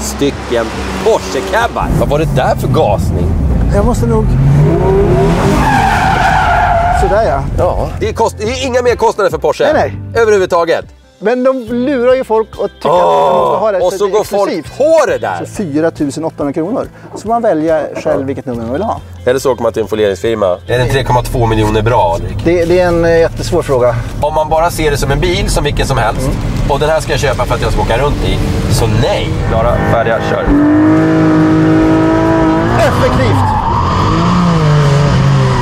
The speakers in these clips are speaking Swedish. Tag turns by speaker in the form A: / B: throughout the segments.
A: stycken Porsche-cabbar. Vad var det där för gasning?
B: Jag måste nog... Sådär ja.
A: Ja. Det är inga mer kostnader för Porsche.
B: Nej.
A: Överhuvudtaget.
B: Men de lurar ju folk och tycker att de måste ha det.
A: Och så går folk på det där.
B: Så 4 800 kronor. Så får man välja själv vilket nummer man vill ha.
A: Eller så åker man till en folieringsfirma. Är den 3,2 miljoner bra?
B: Det är en jättesvår fråga.
A: Om man bara ser det som en bil, som vilken som helst, och den här ska jag köpa för att jag ska åka runt i, så nej. Klara, färdiga, kör.
B: Effektivt!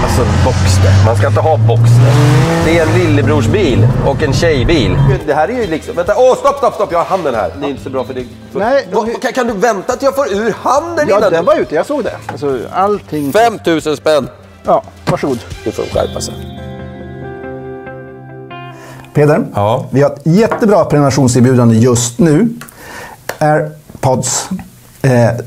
A: Alltså Boxster. Man ska inte ha Boxster. Det är en lillebrorsbil och en tjejbil. Det här är ju liksom... Vänta, stopp! Jag har handen här. Det är inte så bra för dig.
B: Nej,
A: kan du vänta till jag får ur handen
B: ja,
A: innan?
B: den var ute, jag såg det. Alltså, allting...
A: 5 000 spänn.
B: Ja, varsågod.
A: Nu får de skärpa sig.
B: Peder,
C: Ja.
B: vi har ett jättebra prenumerationserbjudande just nu. AirPods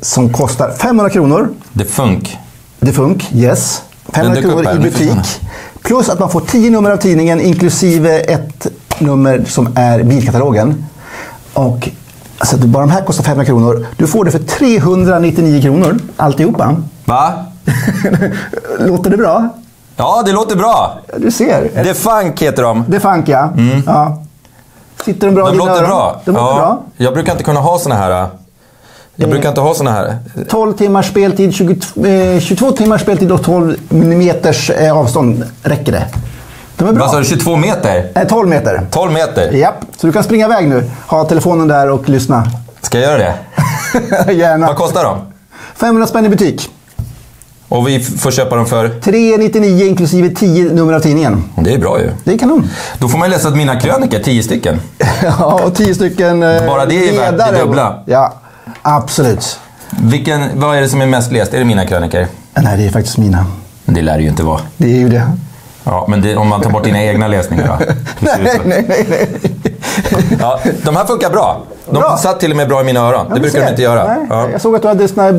B: som kostar 500 kronor.
C: Det funk.
B: Det funk, yes. 500 kronor i butik. Plus att man får 10 nummer av tidningen inklusive ett nummer som är bilkatalogen. Och alltså, bara de här kostar 500 kronor. Du får det för 399 kronor alltihopa.
C: Va?
B: Låter det bra?
C: Ja, det låter bra.
B: Du ser.
C: Det funk heter de.
B: Det funk, ja. Ja. Sitter de bra?
C: De låter bra.
B: De låter bra.
C: Jag brukar inte kunna ha såna här. Jag brukar inte ha såna här.
B: 12 timmars speltid, 22 timmars speltid och 12 millimeters avstånd räcker det. De är bra.
C: Vad sa du, 22 meter?
B: 12 meter.
C: 12 meter?
B: Japp, så du kan springa iväg nu. Ha telefonen där och lyssna.
C: Ska jag göra det?
B: Gärna.
C: Vad kostar de?
B: 500 spänn i butik.
C: Och vi får köpa dem för?
B: 399 inklusive 10 nummer av tidningen.
C: Det är bra ju.
B: Det är kanon.
C: Då får man läsa mina krönikor, 10 stycken.
B: Ja, och 10 stycken
C: Bara det är värt det dubbla.
B: Ja, absolut.
C: Vad är det som är mest läst? Är det mina krönikor?
B: Nej, det är faktiskt mina.
C: Det lär det ju inte vara.
B: Det är ju det.
C: Ja, men om man tar bort dina egna läsningar då?
B: Nej.
C: Ja, de här funkar bra. De satt till och med bra i mina öron.
B: Ja,
C: det brukar de inte göra.
B: Nej.
C: Ja.
B: Jag såg att du hade såna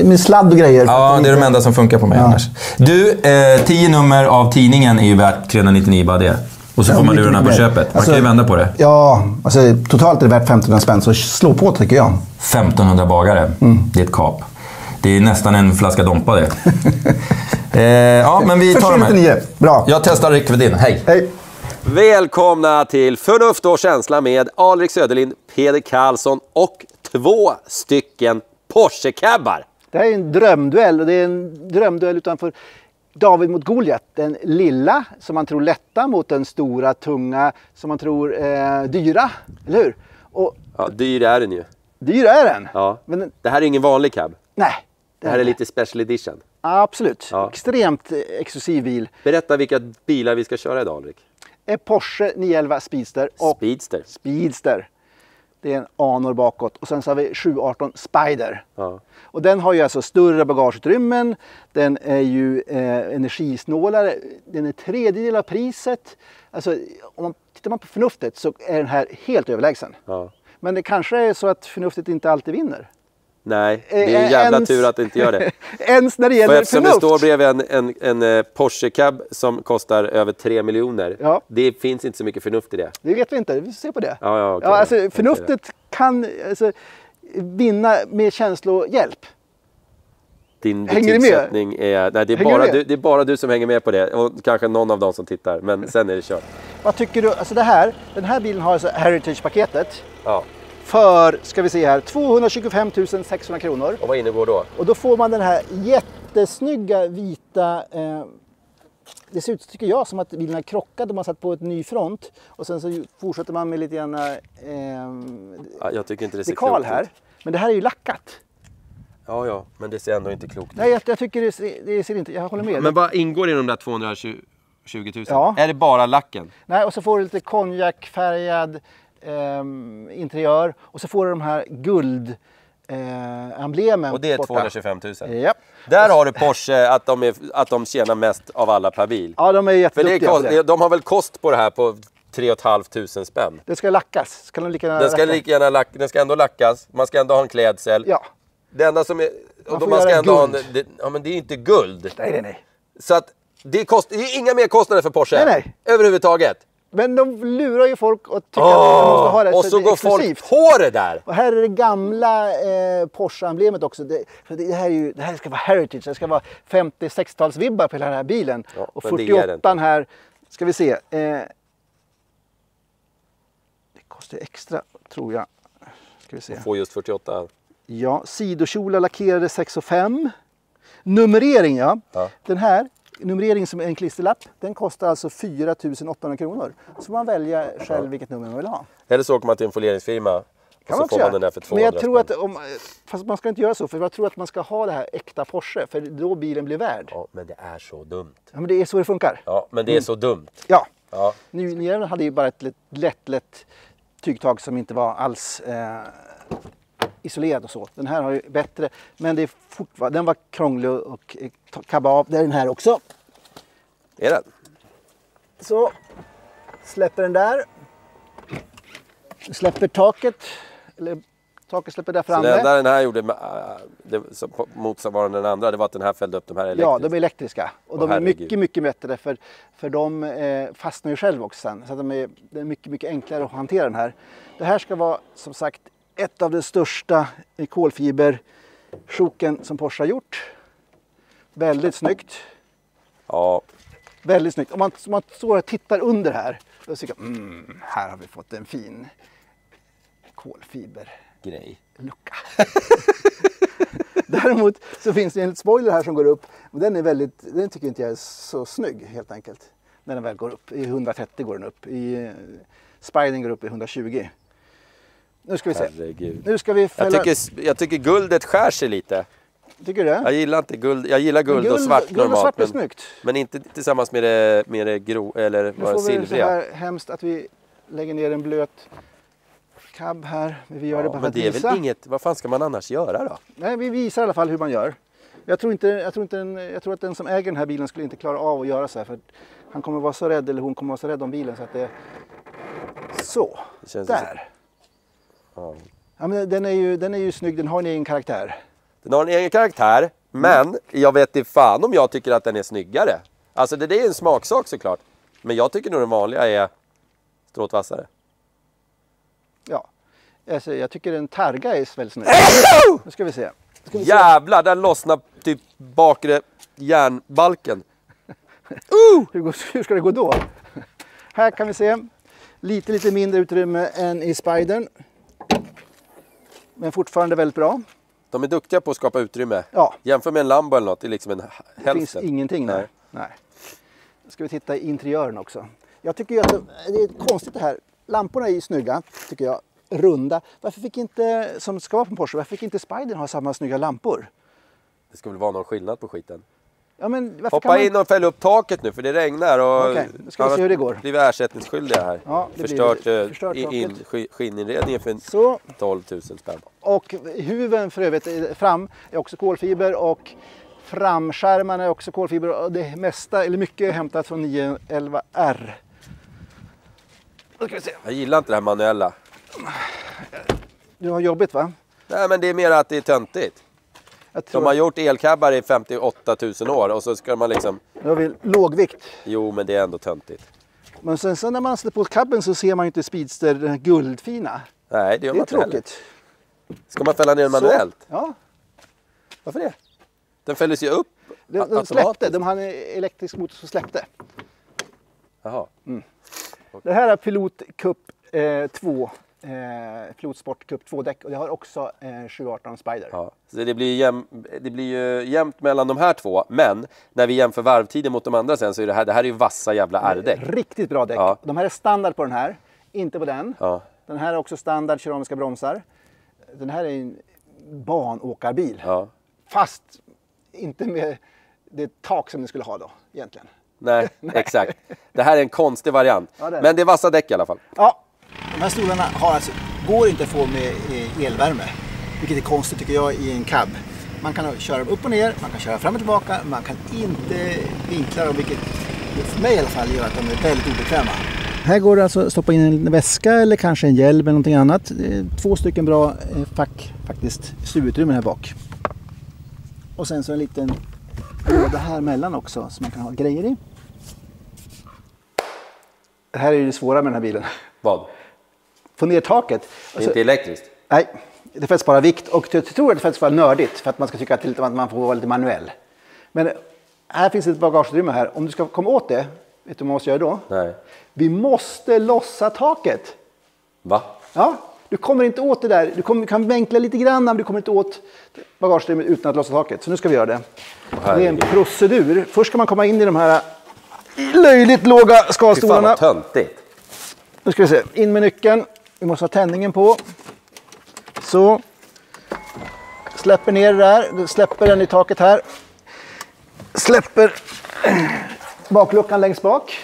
B: med sladd och grejer.
C: Ja, det är de enda som funkar på mig annars. Du, 10 nummer av tidningen är ju värt 399 bara det. Och så får man lurarna på köpet. Man kan ju vända på det.
B: Ja, alltså totalt är det värt 1500 spänn. Så slå på tycker jag.
C: 1500 bagare. Det är ett kap. Det är nästan en flaska Dompa det. Ja, men vi tar de här.
B: Bra.
C: Jag testar räckvidd. Hej.
B: Hej.
A: Välkomna till Förnuft och känsla med Alrik Söderlind, Peder Karlsson och 2 stycken Porsche-cabbar.
B: Det här är en drömduell och det är en drömduell utanför David mot Goliat. Den lilla som man tror lätta mot den stora, tunga som man tror dyra, eller hur? Och
A: Ja, dyr är den ju.
B: dyr är den.
A: Ja.
B: Men
A: Det här är ingen vanlig cab.
B: nej.
A: Det här är lite special edition.
B: Absolut.
A: Ja.
B: Extremt exklusiv bil.
A: Berätta vilka bilar vi ska köra idag, Alrik.
B: Porsche 911 Speedster och
A: Speedster.
B: Det är en anor bakåt. Och sen så har vi 718 Spider.
A: Ja.
B: Och den har ju alltså större bagageutrymmen. Den är ju energisnålare. Den är tredjedel av priset. Alltså, tittar man på förnuftet så är den här helt överlägsen.
A: Ja.
B: Men det kanske är så att förnuftet inte alltid vinner.
A: Nej, det är en jävla tur att det inte gör det.
B: Ens när det gäller
A: eftersom
B: förnuft.
A: det står bredvid en Porsche cab som kostar över 3 miljoner.
B: Ja.
A: Det finns inte så mycket förnuft i det.
B: Det vet vi inte, vi får se på det.
A: Ja, okay.
B: Ja, alltså, förnuftet kan alltså, vinna med känslohjälp.
A: Din
B: Hänger du med?
A: betygssättning är... Nej, det är bara du som hänger med på det. Och kanske någon av dem som tittar. Men sen är det kört.
B: Vad tycker du? Alltså den här bilen har alltså Heritage-paketet.
A: Ja.
B: För, ska vi se här, 225 600 kronor.
A: Och vad innegår då?
B: Och då får man den här jättesnygga vita... det ser ut, tycker jag, som att bilen är krockad och man satt på ett ny front. Och sen så fortsätter man med lite grann...
A: Ja, jag tycker inte det ser
B: dekal
A: klokt
B: här.
A: ut.
B: Men det här är ju lackat.
A: Ja, men det ser ändå inte klokt ut.
B: Nej, jag tycker det ser inte... Jag håller med.
A: Men vad ingår i de där 220 000?
B: Ja.
A: Är det bara lacken?
B: Nej, och så får du lite konjakfärgad interiör. Och så får du de här guld... emblemen.
A: Och det är
B: borta.
A: 225 000.
B: Japp.
A: Där har du Porsche att de tjänar mest av alla per bil.
B: Ja, de är jätteduktiga på det.
A: De har väl kost på det här på 3 500 spänn.
B: Det ska lackas. Ska de lika
A: Den ska ändå lackas. Man ska ändå ha en klädsel.
B: Ja.
A: Det enda som är...
B: Man ska ändå ha
A: men det är inte guld.
B: Nej.
A: Så att det är inga mer kostnader för Porsche.
B: Nej.
A: Överhuvudtaget.
B: Men de lurar ju folk och tycker att de måste ha det.
A: Och så går
B: exklusivt.
A: folk på det där.
B: Och här är det gamla Porsche-emblemet också. Det här ska vara heritage. Det ska vara 50-60-talsvibbar på hela den här bilen.
A: Ja,
B: och
A: men det är det
B: 48 här, ska vi se. Det kostar extra, tror jag. Ska vi se.
A: Får just 48.
B: Ja, sidokjolar lackerade 6,5. Nummerering, ja. Den här, nummerering som är en klisterlapp, den kostar alltså 4 800 kronor. Så får man välja själv vilket nummer man vill ha.
A: Eller så åker man till en folieringsfirma och så får man den där för 200.
B: Men jag tror att, fast man ska inte göra så, för jag tror att man ska ha det här äkta Porsche, för då bilen blir värd.
A: Ja, men det är så dumt.
B: Ja, men det är så det funkar.
A: Ja, men det är så dumt.
B: Ja.
A: Ja.
B: Nu hade ju bara ett lätt tygtag som inte var alls isolerad och så. Den här har ju bättre, men det är den var krånglig och kabba av. Det är den här också.
A: Är den?
B: Så släpper den där. Släpper taket. Eller taket släpper där framme.
A: Så det enda den här gjorde motsvarande den andra, det var att den här fällde upp de här elektriska.
B: Ja, de är elektriska. Och de är mycket bättre för de fastnar ju själv också sen. Så att det är mycket enklare att hantera den här. Det här ska vara som sagt ett av de största kolfibersjoken som Porsche har gjort. Väldigt snyggt.
A: Ja.
B: Väldigt snyggt. Om man står och tittar under här, då tycker jag, här har vi fått en fin kolfibergrej. Lucka. Däremot så finns det en spoiler här som går upp. Och den tycker inte jag är så snygg helt enkelt. När den väl går upp. I 130 går den upp. I Spidern går upp i 120. Nu ska vi se.
A: Herregud.
B: Nu ska vi fälla...
A: jag tycker guldet skär sig lite.
B: Tycker du det?
A: Jag gillar inte guld. Jag gillar guld och svart normalt.
B: Guld och svart är snyggt.
A: Men inte tillsammans med det grå eller vad silvriga.
B: Nu får vi så här hemskt att vi lägger ner en blöt cab här. Vi gör det bara för att visa.
A: Men det är väl inget, vad fan ska man annars göra då?
B: Nej, vi visar i alla fall hur man gör. Jag tror att den som äger den här bilen skulle inte klara av att göra så här. För han kommer vara så rädd, eller hon kommer vara så rädd om bilen så att det... Så, det känns där. Ja, men den är ju snygg, den har en egen karaktär.
A: Den har en egen karaktär, men jag vet inte fan om jag tycker att den är snyggare. Alltså det är en smaksak såklart. Men jag tycker nog den vanliga är stråtvassare.
B: Ja, alltså, jag tycker en Targa är väldigt snygg. Nu ska vi se.
A: Jävlar, där lossnar typ bakre järnbalken.
B: Hur ska det gå då? Här kan vi se lite mindre utrymme än i Spidern. Men fortfarande väldigt bra.
A: De är duktiga på att skapa utrymme.
B: Ja.
A: Jämför med en Lambo eller något, det är liksom en hälften.
B: Det finns ingenting där. Nej. Nu ska vi titta i interiören också. Jag tycker ju att det är konstigt det här. Lamporna är ju snygga, tycker jag. Runda. Varför fick inte, som ska vara på Porsche, varför fick inte Spidern ha samma snygga lampor?
A: Det ska väl vara någon skillnad på skiten.
B: Ja, men
A: hoppa in och fälla upp taket nu för det regnar och
B: okej, nu ska vi se hur det går.
A: Blir vi ersättningsskyldiga här.
B: Ja,
A: förstört skinninredningen för
B: så.
A: 12 000 spänn.
B: Och huven för övrigt fram är också kolfiber och framskärmarna är också kolfiber och det mesta, eller mycket, är hämtat från 911R. Då ska vi se.
A: Jag gillar inte det här manuella.
B: Du har jobbigt va?
A: Nej, men det är mer att det är töntigt. De har gjort elkabbar i 58 000 år och så ska man liksom...
B: Nu har vi lågvikt.
A: Jo, men det är ändå töntigt.
B: Men sen när man sätter på kabben så ser man ju inte Speedster den guldfina.
A: Nej, det gör man inte
B: tråkigt.
A: Heller. Ska man fälla ner den manuellt?
B: Ja.
A: Varför det? Den fälldes ju upp.
B: De släppte, de hade en elektrisk motor som släppte.
A: Jaha.
B: Mm. Det här är Pilot Cup 2. Pilot Sport Cup 2-däck och det har också 718 Spider.
A: Ja, så det blir ju jämnt mellan de här två, men när vi jämför varvtiden mot de andra sen så är det här är ju vassa jävla R-däck.
B: Riktigt bra däck. Ja. De här är standard på den här, inte på den.
A: Ja.
B: Den här är också standard keramiska bromsar. Den här är en banåkarbil.
A: Ja.
B: Fast inte med det tak som den skulle ha då egentligen.
A: Nej, exakt. Det här är en konstig variant. Ja, men det är vassa däck i alla fall.
B: Ja. De här stolarna går inte att få med elvärme, vilket är konstigt tycker jag i en cab. Man kan köra upp och ner, man kan köra fram och tillbaka, man kan inte vinkla dem, vilket för mig i alla fall gör att de är väldigt obekväma. Här går det alltså att stoppa in en väska eller kanske en hjälm eller någonting annat. 2 stycken bra fack faktiskt, stuvutrymmen här bak. Och sen så en liten låda här mellan också som man kan ha grejer i. Det här är ju det svåra med den här bilen.
A: Vad?
B: Få ner taket.
A: Det är inte elektriskt?
B: Nej, det får spara vikt. Och jag tror att det får vara nördigt för att man ska tycka att man får vara lite manuell. Men här finns ett bagageutrymme här. Om du ska komma åt det, vet du vad man måste göra då?
A: Nej.
B: Vi måste lossa taket.
A: Va?
B: Ja, du kommer inte åt det där. Du kan vinkla lite grann, men du kommer inte åt bagageutrymmet utan att lossa taket. Så nu ska vi göra det. Det är en procedur. Först ska man komma in i de här löjligt låga skalstolarna.
A: Fy fan vad töntigt.
B: Nu ska vi se. In med nyckeln. Vi måste ha tändningen på. Så. Släpper ner det där. Släpper den i taket här. Släpper bakluckan längst bak.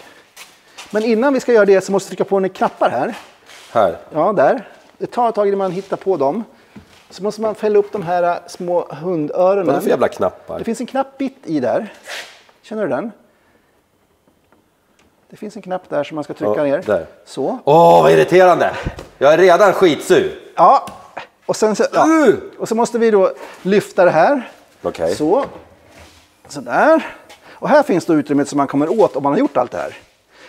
B: Men innan vi ska göra det så måste vi trycka på några knappar här.
A: Här?
B: Ja, där. Det tar ett tag innan man hittar på dem. Så måste man fälla upp de här små hundöronen.
A: Vad är det för jävla knappar?
B: Det finns en knappbit i där. Känner du den? Det finns en knapp där som man ska trycka ner.
A: Där.
B: Så.
A: Åh, vad irriterande! Jag är redan skitsur.
B: Ja. Och sen så, och så måste vi då lyfta det här.
A: Okej.
B: Så. Sådär. Och här finns då utrymmet som man kommer åt om man har gjort allt det här.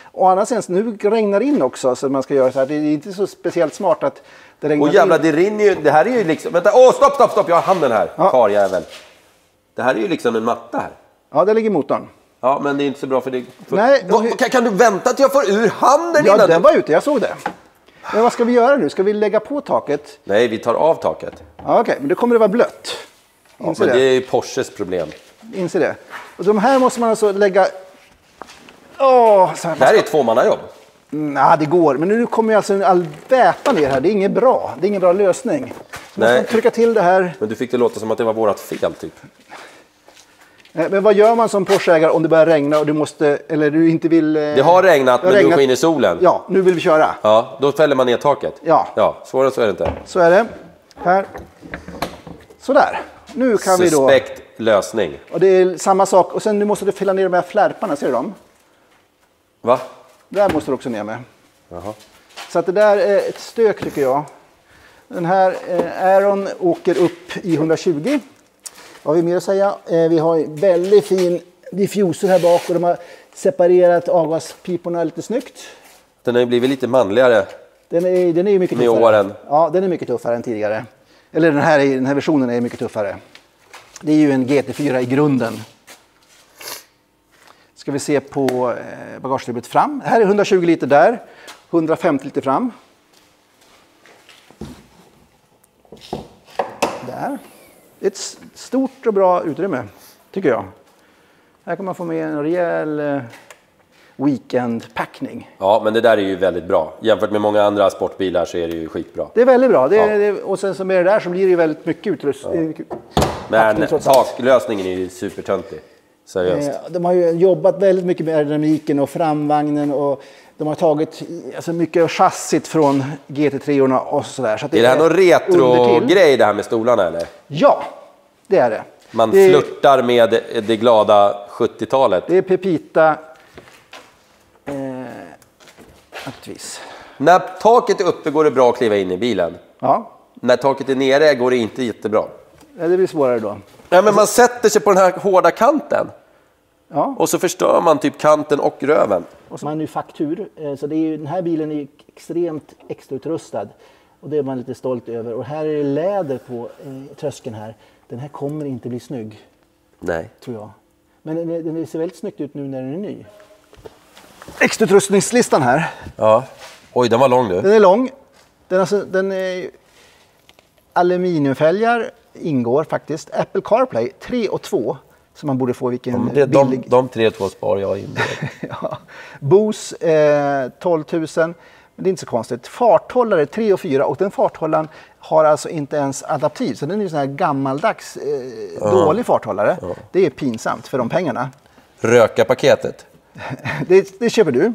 B: Och annars nu regnar in också så man ska göra så här. Det är inte så speciellt smart att det regnar in.
A: Och jävla, det rinner ju. Det här är ju liksom... Vänta, stopp! Jag har handen här.
B: Ja.
A: Karjävel. Det här är ju liksom en matta här.
B: Ja, där ligger motorn.
A: Ja, men det är inte så bra för det.
B: Nej,
A: Kan du vänta till jag får ur handen
B: ja,
A: innan?
B: den var ute, jag såg det. Men vad ska vi göra nu? Ska vi lägga på taket?
A: Nej, vi tar av taket.
B: Ja, okej, men då kommer det vara blött.
A: Ja, men det är ju Porsches problem.
B: Inser det. Och de här måste man alltså lägga... Så här,
A: Det här är ett tvåmannajobb.
B: Nej, det går. Men nu kommer ju alltså all väta ner här. Det är inget bra. Det är ingen bra lösning. Så måste man trycka till det här.
A: Men du fick det låta som att det var vårat fel, typ.
B: Men vad gör man som Porsche-ägare om det börjar regna och du måste, eller du inte vill...
A: Det har regnat, men du skiner i solen.
B: Ja, nu vill vi köra.
A: Ja, då fäller man ner taket.
B: Ja.
A: Svårare så är det inte.
B: Så är det. Här. Sådär. Nu kan vi då...
A: Suspekt lösning.
B: Och det är samma sak. Och sen nu måste du fälla ner de här flärparna, ser du dem?
A: Va?
B: Där måste du också ner med.
A: Jaha.
B: Så att det där är ett stök tycker jag. Den här Aeron åker upp i 120. Vad har vi mer att säga? Vi har väldigt fin diffuser här bak och de har separerat avgaspiporna lite snyggt.
A: Den har ju blivit lite manligare.
B: Den är ju mycket
A: med
B: tuffare.
A: Åren.
B: Ja, den är mycket tuffare än tidigare. Eller den här versionen är mycket tuffare. Det är ju en GT4 i grunden. Ska vi se på bagageutrymmet fram. Här är 120 liter där. 150 liter fram. Där. Ett stort och bra utrymme, tycker jag. Här kan man få med en rejäl weekendpackning.
A: Ja, men det där är ju väldigt bra. Jämfört med många andra sportbilar så är det ju skitbra.
B: Det är väldigt bra. Och sen så med det där så blir det ju väldigt mycket utrustning. Ja.
A: Men taklösningen är ju supertöntig. Seriöst.
B: De har ju jobbat väldigt mycket med aerodynamiken och framvagnen och de har tagit mycket av chassit från GT3-orna och sådär. Så
A: är det här någon retro-grej det här med stolarna eller?
B: Ja, det är det.
A: Man flirtar med det glada 70-talet.
B: Det är Pepita. Naturligtvis.
A: När taket är uppe går det bra att kliva in i bilen.
B: Ja.
A: När taket är nere går det inte jättebra.
B: Ja, det blir svårare då.
A: Nej, men man sätter sig på den här hårda kanten.
B: Ja.
A: Och så förstör man typ kanten och röven.
B: Och manufaktur. Så det är ju, den här bilen är extremt extrautrustad. Och det är man lite stolt över. Och här är det läder på tröskeln här. Den här kommer inte bli snygg. Nej. Tror jag. Men den ser väldigt snyggt ut nu när den är ny. Extrautrustningslistan här.
A: Ja. Oj, den var lång du.
B: Den är lång. Den är aluminiumfälgar ingår faktiskt. Apple CarPlay 3 och 2. Som man borde få vilken billig...
A: De 3 och 2 spar jag in.
B: Ja. Bose 12 000. Men det är inte så konstigt. Farthållare 3 och 4. Och den farthållaren har alltså inte ens adaptiv. Så den är ju sån här gammaldags dålig farthållare. Ja. Det är pinsamt för de pengarna.
A: Rökarpaketet.
B: Det köper du.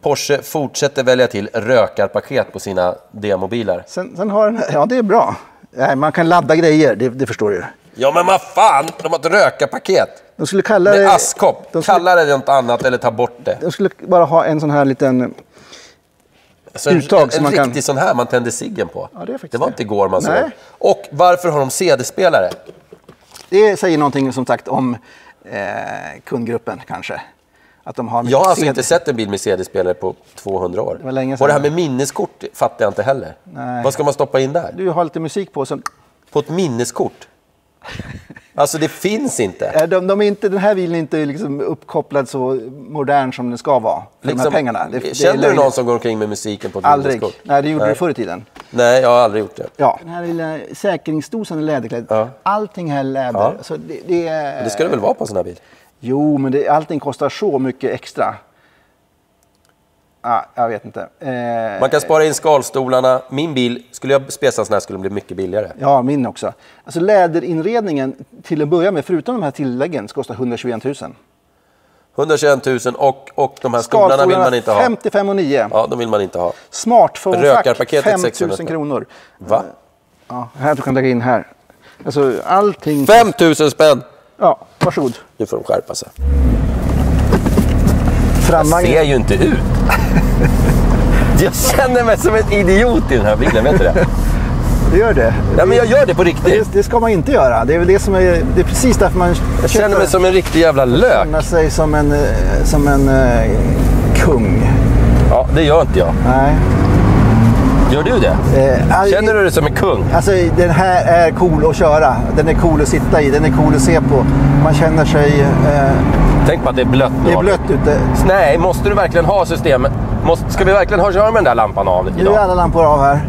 A: Porsche fortsätter välja till rökarpaket på sina demobilar.
B: Sen har den, ja det är bra. Nej, man kan ladda grejer, det förstår du.
A: Ja men vad fan, de har ett rökarpaket.
B: De skulle kalla
A: med askkopp. Kalla det något annat eller ta bort det.
B: De skulle bara ha en sån här liten uttag.
A: En riktig sån här man tänder ciggen på.
B: Ja, det är faktiskt
A: det var inte igår man såg.
B: Nej.
A: Och varför har de CD-spelare?
B: Det säger någonting som sagt om kundgruppen kanske. Att de har
A: Jag har alltså
B: CD.
A: inte sett en bil med CD-spelare på 200 år.
B: Det var länge sedan.
A: Och det här med minneskort fattar jag inte heller.
B: Nej.
A: Vad ska man stoppa in där?
B: Du har lite musik på. Som...
A: På ett minneskort? Alltså det finns inte.
B: De är inte, den här bilen är inte liksom uppkopplad så modern som den ska vara. För de här pengarna.
A: Känner du någon som går omkring med musiken på ett
B: Aldrig.
A: minneskort?
B: Nej, det gjorde du förr i tiden.
A: Nej, jag har aldrig gjort det.
B: Ja. Den här lilla säkringsdosan är läderklädd.
A: Ja.
B: Allting här är läder.
A: Ja.
B: Så
A: Det ska det väl vara på en sån här bil?
B: Jo, men allting kostar så mycket extra. Jag vet inte.
A: Man kan spara in skalstolarna. Min bil, skulle jag spesa en sån här skulle den bli mycket billigare.
B: Ja, min också. Alltså läderinredningen till att börja med, förutom de här tilläggen, ska kosta 121 000.
A: 121 000 och de här stolarna vill man inte ha.
B: 55 och 9.
A: Ja, de vill man inte ha.
B: Smartphone-fack, 5 000
A: 600.
B: kronor.
A: Va?
B: Ja, här du kan lägga in här. Alltså allting...
A: 5 000 spänn!
B: Ja, varsågod.
A: Nu får de skärpa sig.
B: Framvagn.
A: Jag ser ju inte ut. Jag känner mig som en idiot i den här bilen, vet du det?
B: Det gör det.
A: Ja, men jag gör det på riktigt.
B: Det ska man inte göra. Det är väl det som är... Det är precis därför man...
A: Jag känner mig som en riktig jävla lök.
B: Känner sig som en kung.
A: Ja, det gör inte jag.
B: Nej.
A: Gör du det? Känner du dig som en kung?
B: Alltså, den här är cool att köra. Den är cool att sitta i. Den är cool att se på. Man känner sig...
A: Tänk på att det är blött nu.
B: Det är blött ute.
A: Nej, måste du verkligen ha systemet? Ska vi verkligen köra med den där lampan av idag?
B: Nu är alla lampor av här.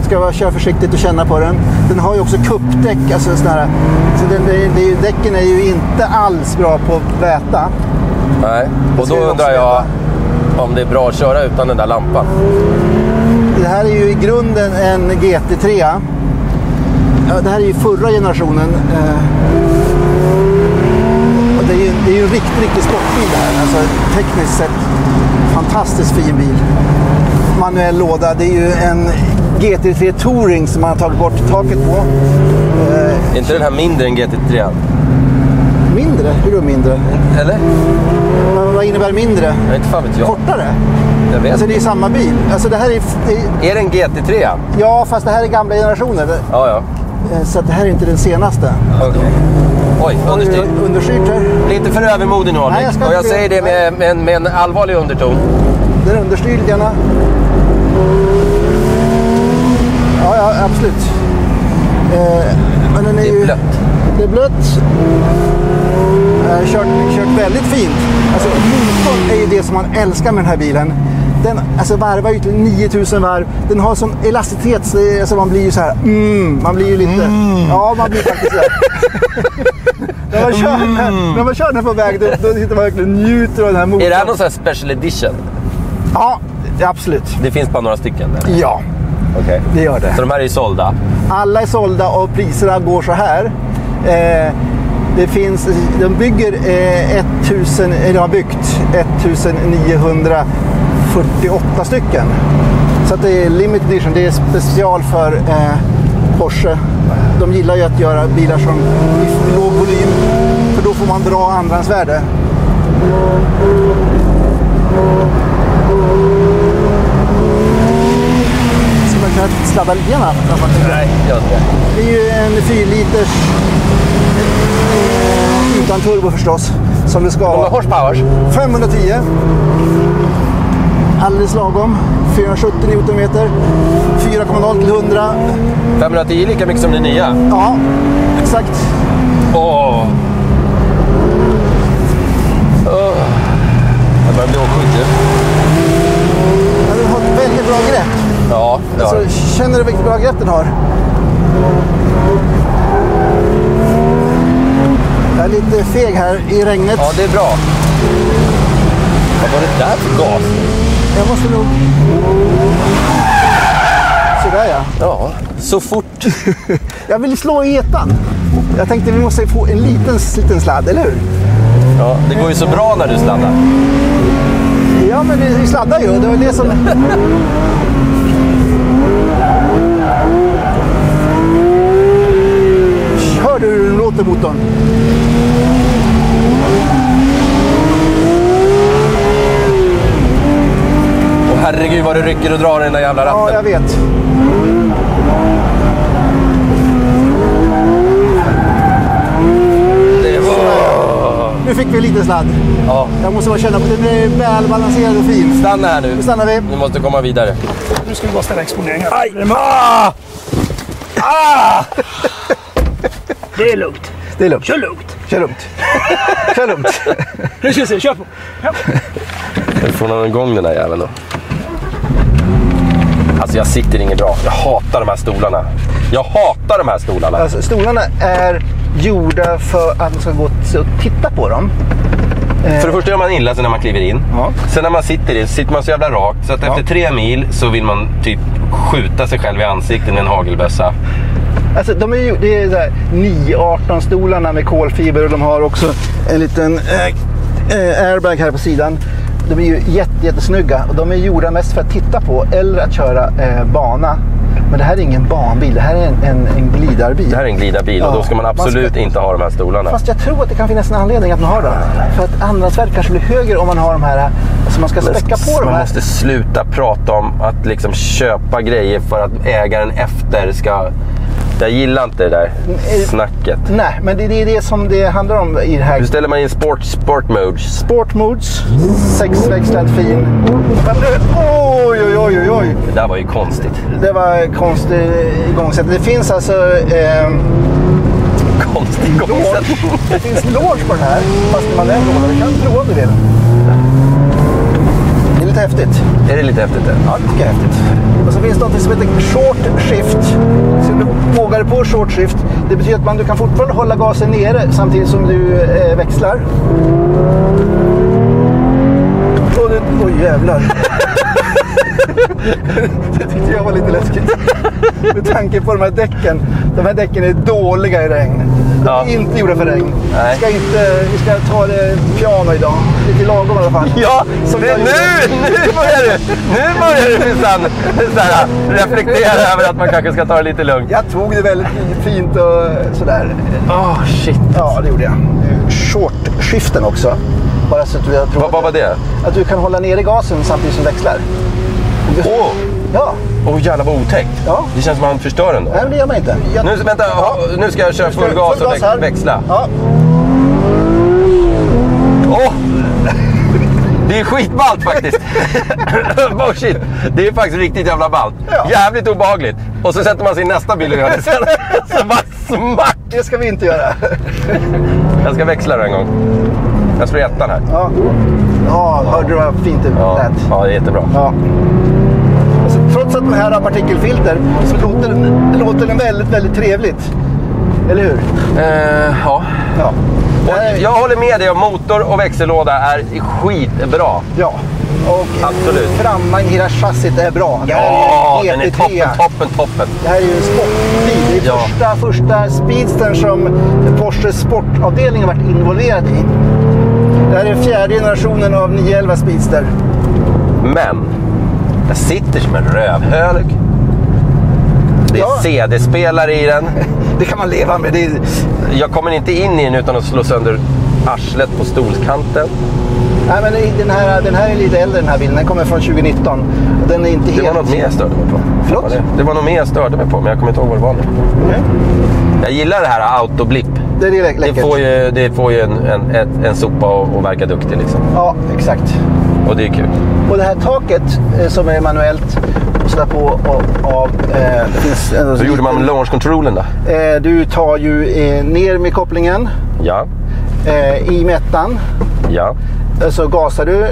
B: Ska jag köra försiktigt och känna på den. Den har ju också kuppdäck. Alltså sån här, så däcken är ju inte alls bra på att väta.
A: Nej, och då undrar jag om det är bra att köra utan den där lampan.
B: Det här är ju i grunden en GT3. Ja, det här är ju förra generationen. Och det är ju en riktig sportbil det här. Alltså tekniskt sett fantastiskt fin bil. Manuell låda. Det är ju en GT3 Touring som man har tagit bort taket på.
A: Är inte den här mindre än GT3?
B: Mindre? Hur då mindre?
A: Eller?
B: Men vad innebär mindre?
A: Jag inte fan vet jag.
B: Kortare?
A: Jag vet.
B: Alltså det är samma bil. Alltså det här är...
A: Är det en GT3?
B: Ja, fast det här är gamla generationer.
A: Ja.
B: Så att det här är inte den senaste.
A: Okej. Oj, understyrt.
B: Understyrt här.
A: Det är inte för övermodig nu,
B: Nej,
A: och jag säger det med en allvarlig underton.
B: Den är understyrd gärna. Ja, absolut. Men den är
A: Det är
B: ju...
A: blött.
B: Det är blött. Kört väldigt fint. Alltså motorn är ju det som man älskar med den här bilen. Den alltså, varvar ju till 9000 varv. Den har sån elasticitet, så alltså, man blir ju så här. Man blir ju lite... Ja, man blir faktiskt så här. När man kör den på väg, då sitter man verkligen och njuter av den här motorn.
A: Är det här någon sån här special edition?
B: Ja, absolut.
A: Det finns bara några stycken? Eller?
B: Ja,
A: Okej.
B: det gör det.
A: Så de här är sålda?
B: Alla är sålda och priserna går så här. Det finns, de bygger 1000, eller har byggt 1948 stycken. Så att det är limited edition, det är special för Porsche. De gillar ju att göra bilar som i låg volym, för då får man dra andrahandsvärde. Ska man kunna sladda lite grann?
A: Nej, gör inte.
B: Det är ju en 4 liters utan turbo förstås, som det ska
A: Många
B: vara.
A: horsepower?
B: 510. Alldeles lagom. 470 Newtonmeter. 4,0 till 100.
A: 510 är lika mycket som det nya.
B: Ja, exakt.
A: Åh! Jag börjar bli åksjuk.
B: Ja, den har ett väldigt bra grepp.
A: Ja, det har
B: Alltså,
A: det.
B: känner du vilket bra grepp den har? Jag är lite feg här i regnet.
A: Ja, det är bra. Vad var det där för gas?
B: Jag måste nog... Sådär ja.
A: Ja, så fort.
B: Jag vill slå i etan. Jag tänkte vi måste få en liten sladd, eller hur?
A: Ja, det går ju så bra när du sladdar.
B: Ja, men vi sladdar ju. Det var det som... Hör du hur den låter, motorn?
A: Och herregud vad du rycker och drar i den där jävla ratten.
B: Ja, jag vet.
A: Det var...
B: Nu fick vi lite sladd. sladd.
A: Ja.
B: Jag måste bara känna på den är välbalanserad och fin.
A: Stanna här nu.
B: Nu stannar vi.
A: Nu måste komma vidare.
D: Nu ska vi bara ställa exponeringen.
A: Aj!
D: Det är lugnt.
B: Det är lugnt.
D: Kör lugnt.
B: Kör lugnt. Kör lugnt.
D: Nu ska vi se, kör på. Ja.
A: Nu får någon igång den här jäveln då. Alltså jag sitter inget bra. Jag hatar de här stolarna.
B: Alltså, stolarna är gjorda för att man ska gå och titta på dem.
A: För det första gör man inläser när man kliver in.
B: Ja.
A: Sen när man sitter man så jävla rakt. Så att efter 3 mil så vill man typ skjuta sig själv i ansiktet med en hagelbössa.
B: Alltså, det är så här 9-18 stolarna med kolfiber och de har också en liten airbag här på sidan. De är ju jättesnygga och de är gjorda mest för att titta på eller att köra bana. Men det här är ingen banbil, det här är en glidarbil.
A: Det här är en glidarbil och då ska man absolut inte ha de här stolarna.
B: Fast jag tror att det kan finnas en anledning att man har dem. För att andrahandsvärdet kanske blir högre om man har de här, alltså man ska späcka på de här.
A: Man måste sluta prata om att liksom köpa grejer för att ägaren efter ska... Jag gillar inte det där snacket.
B: Nej, men det är det som det handlar om i det här.
A: Hur ställer man in sport modes?
B: Sport modes, 6-växlad fin. Oj.
A: Det där var ju konstigt.
B: Det var konstigt igångsättning. Det finns alltså...
A: Konstigt igångsättning.
B: Det finns launch på den här, fast man är låda. Du kan prova om du vill. Det är lite häftigt.
A: Är det lite häftigt?
B: Ja, det tycker jag är häftigt. Och så finns det något som heter short shift. Så du vågar på short shift. Det betyder att du kan fortfarande hålla gasen nere samtidigt som du växlar. Oj jävlar. Det tyckte jag var lite läskigt. Med tanke på de här däcken. De här däcken är dåliga i regn. De är inte gjorda för regn. Vi ska ta det piano idag. Lite lagom i alla fall.
A: Ja, nu börjar du minsann reflektera över att man kanske ska ta det lite lugnt.
B: Jag tog det väldigt fint och sådär.
A: Shit.
B: Ja, det gjorde jag. Short-skiften också. Bara så att
A: vad var det?
B: Att du kan hålla ner i gasen samtidigt som växlar. Ja.
A: Jävlar vad otäckt. Ja. Det känns som att man förstör den då.
B: Nej, men det gör man inte.
A: Nu ska jag köra full gas och växla.
B: Ja.
A: Det är skitballt faktiskt. Shit. Det är faktiskt riktigt jävla ballt.
B: Ja.
A: Jävligt obehagligt. Och så sätter man sig i nästa bil och gör det sen. Så bara smack.
B: Det ska vi inte göra.
A: Jag ska växla det en gång. Jag slår ettan här.
B: Ja, hörde du vad fint det lät?
A: Ja, det är jättebra.
B: Ja. Alltså, trots att de här har partikelfilter så låter den väldigt, väldigt trevligt. Eller hur?
A: Ja. Och jag håller med dig om motor och växellåda är skitbra.
B: Ja. Och
A: absolut.
B: Framvagn, hela chassit är bra.
A: Den är toppen. Det här är ju en
B: sportbil. Det är första speedstern som Porsche sportavdelningen varit involverad i. Det här är 4:e generationen av 911 Speedster.
A: Men jag sitter som en rövhög. Det är CD-spelare i den.
B: Det kan man leva med.
A: Jag kommer inte in i den utan att slå sönder arslet på stolskanten.
B: Nej, men den här är lite äldre, den här bilen. Den kommer från 2019. Den är inte helt...
A: Det var något mer jag störde mig på.
B: Förlåt?
A: Det var något mer jag störde mig på, men jag kommer inte ihåg vad det var nu.
B: Okay.
A: Jag gillar det här autoblipp.
B: Det är läckert.
A: Det får ju en sopa och verka duktig liksom.
B: Ja, exakt.
A: Och det är kul.
B: Och det här taket som är manuellt och sådär på av...
A: Så gjorde man med launch-kontrollen då?
B: Du tar ju ner med kopplingen.
A: Ja.
B: I mättan.
A: Ja.
B: Så gasar du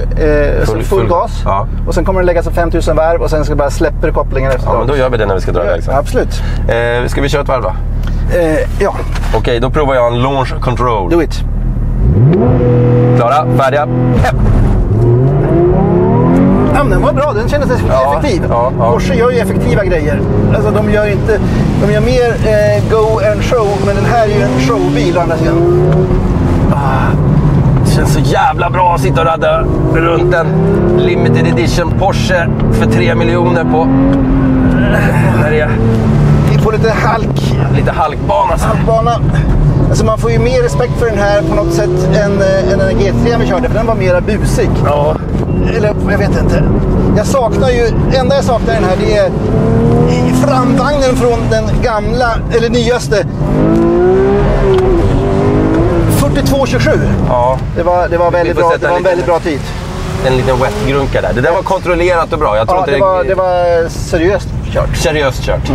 B: full gas.
A: Ja.
B: Och sen kommer det lägga sig 5000 varv och sen ska du bara släppa kopplingen efter.
A: Ja, men då gör vi det när vi ska dra iväg sen.
B: Absolut.
A: Ska vi köra ett varv då?
B: Ja.
A: Okej, då provar jag en launch control.
B: Do it.
A: Klara, färdiga, pepp!
B: Ja, den var bra, den kändes effektiv.
A: Ja.
B: Porsche gör ju effektiva grejer. Alltså de gör mer go and show, men den här är ju en showbil å andra sidan.
A: Det känns så jävla bra att sitta och radda runt en limited edition Porsche för 3 miljoner på... När det är...
B: På lite
A: halkbana.
B: Alltså man får ju mer respekt för den här på något sätt än den GT3 vi körde, för den var mera busig.
A: Ja.
B: Eller jag vet inte. Enda jag saknar i den här, det är framvagnen från den gamla, eller nyaste 42,27.
A: Ja.
B: Det var väldigt
A: får
B: bra.
A: sätta
B: Det var en
A: en
B: väldigt
A: liten-
B: bra tid.
A: En liten wet-grunka där. Det där var kontrollerat och bra. Jag tror
B: Ja,
A: inte
B: det var seriöst kört.
A: seriöst kört.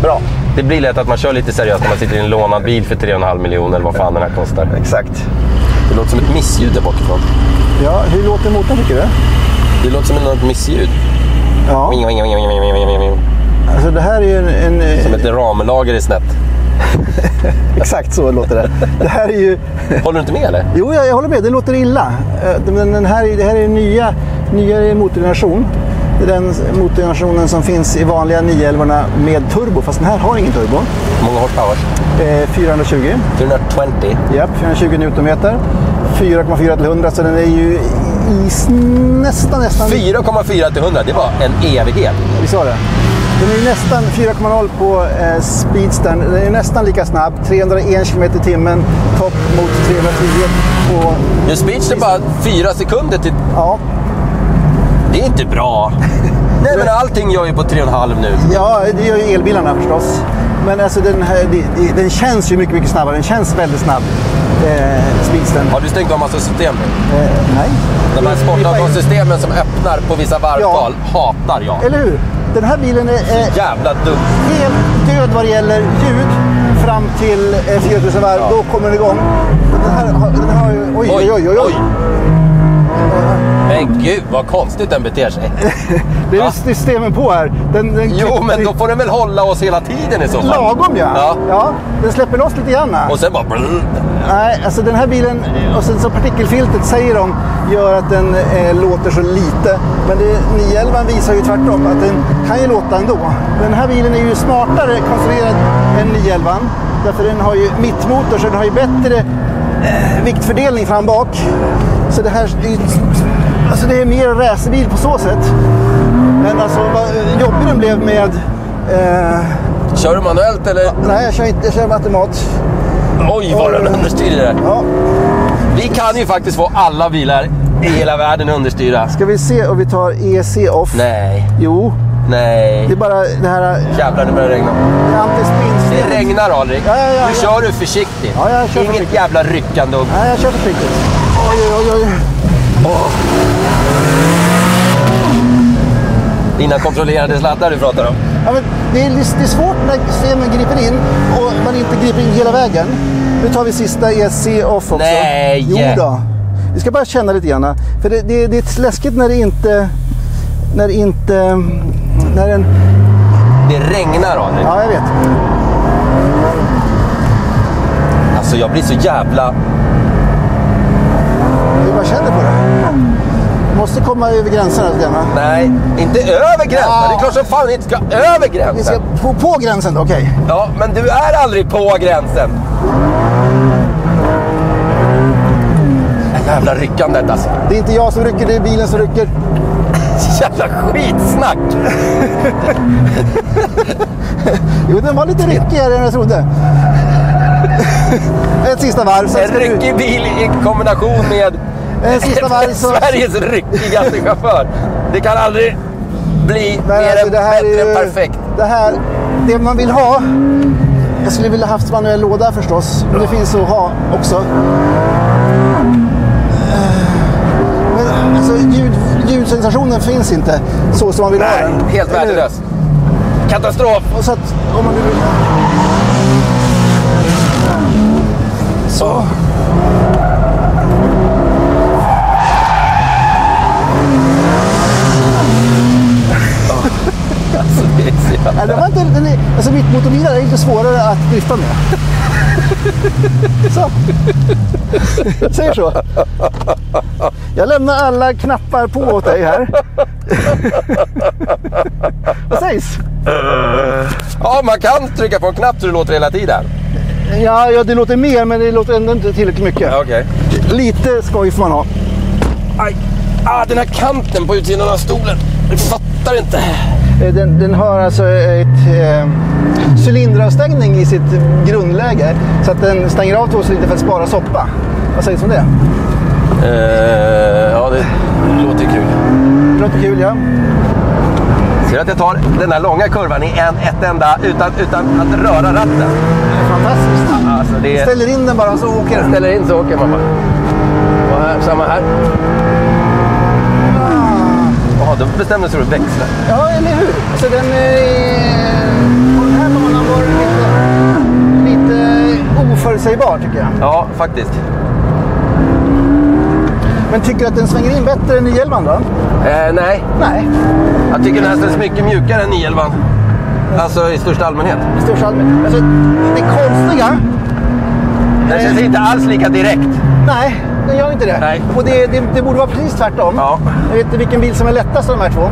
B: Bra.
A: Det blir lätt att man kör lite seriöst när man sitter i en lånad bil för 3,5 miljoner eller vad fan den här kostar.
B: Exakt.
A: Det låter som ett missljud där bakifrån.
B: Ja, hur låter motorn tycker du?
A: Det låter som ett missljud.
B: Ja, alltså det här är ju en
A: Som ett ramellager i snett.
B: exakt så låter det. Det här är ju...
A: Håller du inte med eller?
B: Jo, jag håller med. Det låter illa. Men det här är en nyare motorgeneration. Det är den motorgenerationen som finns i vanliga 911 med turbo. Fast den här har ingen turbo.
A: Hur många horsepower?
B: 420.
A: 420.
B: Japp, 420 newtonmeter. 4,4 till 100. Så den är ju nästan...
A: 4,4 till 100, det var en evighet.
B: Vi sa det. Den är ju nästan 4,0 på speedstern. Den är nästan lika snabb. 301 km i timmen. Topp mot 310 på...
A: Ju speech är bara 4 sekunder till...
B: Ja.
A: Det är inte bra. Nej men allting gör ju på 3,5 nu.
B: Ja, det gör ju elbilarna förstås. Men alltså den känns ju mycket, mycket snabbare. Den känns väldigt snabb. Speedstern.
A: Har du stängt av massa system nu?
B: Nej.
A: De här sportavgassystemen som öppnar på vissa varvtal hatar jag.
B: Eller hur? Den här bilen är
A: Jävla dumt.
B: helt död vad det gäller ljud fram till 4000 varv. Då kommer den igång. Den har ju... Oj.
A: Men gud vad konstigt den beter sig.
B: Det är systemen på här.
A: Jo men då får den väl hålla oss hela tiden i så fall.
B: Lagom ja. Den släpper loss lite grann.
A: Och sen bara...
B: Nej, alltså den här bilen och sen så partikelfiltret säger de gör att den låter så lite. Men 911 visar ju tvärtom att den kan ju låta ändå. Den här bilen är ju smartare konstruerad än 911. Därför den har ju mittmotor så den har ju bättre viktfördelning fram bak. Så det här är ju, alltså det är mer racerbil på så sätt. Men alltså vad jobbig den blev med...
A: Kör du manuellt eller?
B: Nej, jag kör med automat.
A: Oj vad den understyr det där.
B: Ja.
A: Vi kan ju faktiskt få alla bilar i hela världen understyra.
B: Ska vi se om vi tar EC off?
A: Nej.
B: Jo.
A: Nej.
B: Det är bara det här...
A: Jävlar, det börjar regna.
B: Det är antispinn.
A: Det regnar Alrik.
B: Ja.
A: Nu kör du försiktigt.
B: Ja, jag kör
A: Inget
B: försiktigt.
A: jävla ryckande upp.
B: Nej, jag kör försiktigt. Oj.
A: Dina kontrollerade sladdar du pratar om.
B: Ja, men det är svårt när systemen griper in och man inte griper in hela vägen. Nu tar vi sista EC off också.
A: Nej!
B: Jo då. Vi ska bara känna lite grann. För det är läskigt när den...
A: Det regnar Alrik.
B: Ja, jag vet.
A: Alltså jag blir så jävla...
B: Vi bara känner på det. Måste komma över gränserna lite grann.
A: Nej, inte över gränsen.
B: Ja.
A: Det är klart som fan vi inte ska över
B: Vi
A: gränsen.
B: ska på gränsen då, okej.
A: Ja, men du är aldrig på gränsen. Jävla ryckandet alltså.
B: Det är inte jag som rycker, det är bilen som rycker.
A: Jävla skitsnack.
B: Jo, den var lite ryckigare än jag trodde. Ett sista varv. Sen
A: En
B: ska du...
A: ryckig bil i kombination med
B: En sista varv så...
A: Sveriges ryckigaste chaufför. Det kan aldrig bli
B: Men
A: mer
B: alltså,
A: än
B: det här
A: bättre
B: är
A: än
B: ju-
A: perfekt.
B: Det man vill ha. Jag skulle vilja haft manuell låda förstås. Men det finns att ha också. Men alltså ljudsensationen finns inte så som man vill ha
A: Nej,
B: den.
A: helt
B: Eller hur?
A: värdelös. Katastrof.
B: Och så att om man nu vill... Så.
A: Alltså, det är så jävla...
B: Nej, det var inte, alltså mittmotorbilar är inte svårare att drifta med. Så. Säger så. Jag lämnar alla knappar på åt dig här. Vad sägs?
A: Ja, man kan trycka på en knapp så det låter hela tiden.
B: Ja, det låter mer, men det låter ändå inte tillräckligt mycket.
A: Okej.
B: Lite skoj får man ha.
A: Aj. Den här kanten på utsidan av stolen. Jag fattar inte.
B: Den har alltså ett cylinderavstängning i sitt grundläge. Så att den stänger av 2 cylinder för att spara soppa. Vad sägs om det?
A: Ja, det låter kul.
B: Det låter kul, ja.
A: Ser du att jag tar den här långa kurvan i ett enda utan att röra ratten?
B: Det är fantastiskt.
A: Alltså det
B: Ställer in den bara så åker den.
A: ställer in så åker man bara. Och här, samma här. Ja, då bestämde sig för att växla.
B: Ja, eller hur? Så den på den här banan var det lite oförutsägbar tycker jag.
A: Ja, faktiskt.
B: Men tycker du att den svänger in bättre än 911 då?
A: Nej,
B: Nej,
A: jag tycker den känns mycket mjukare än 911. Alltså i största allmänhet.
B: i största allmänhet. Alltså, det konstiga...
A: Den känns inte alls lika direkt.
B: Nej, den gör inte det.
A: Nej.
B: Och det borde vara precis tvärtom.
A: Ja.
B: Jag vet inte vilken bil som är lättast av de här två.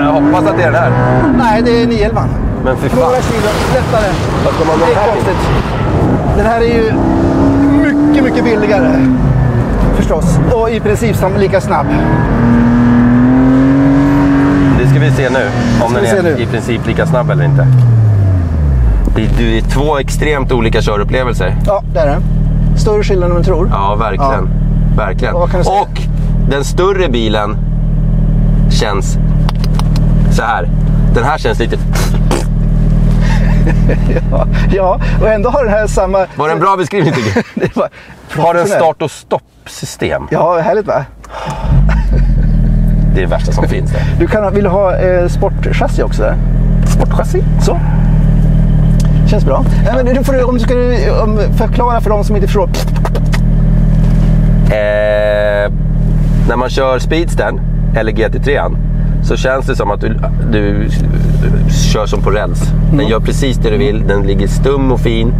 A: Jag hoppas att det är den här.
B: Nej, det är 911.
A: Men fy fan.
B: Några kilo lättare.
A: Vad ska man
B: Det
A: med
B: är
A: här?
B: konstigt. Den här är ju mycket, mycket billigare. Förstås. Och i princip lika snabb.
A: Det ska vi se nu. Om den
B: vi se
A: är
B: nu.
A: i princip lika snabb eller inte. Det är två extremt olika körupplevelser.
B: Ja, det är det. Större skillnad än man tror.
A: Ja, verkligen. Verkligen.
B: Och vad kan du säga?
A: Och den större bilen känns så här. Den här känns lite...
B: Ja, och ändå har den här samma...
A: Var det en bra beskrivning tycker du?
B: Det var
A: Har den start- och stoppsystem?
B: Ja, härligt va?
A: Det är det värsta som finns där.
B: Vill du ha sportchassi också där?
A: Sportchassi?
B: Så. Känns bra. Nej, men om du ska förklara för de som inte förstår.
A: När man kör Speedstern eller GT3 så känns det som att du kör som på räls. Den gör precis det du vill. Den ligger stum och fin.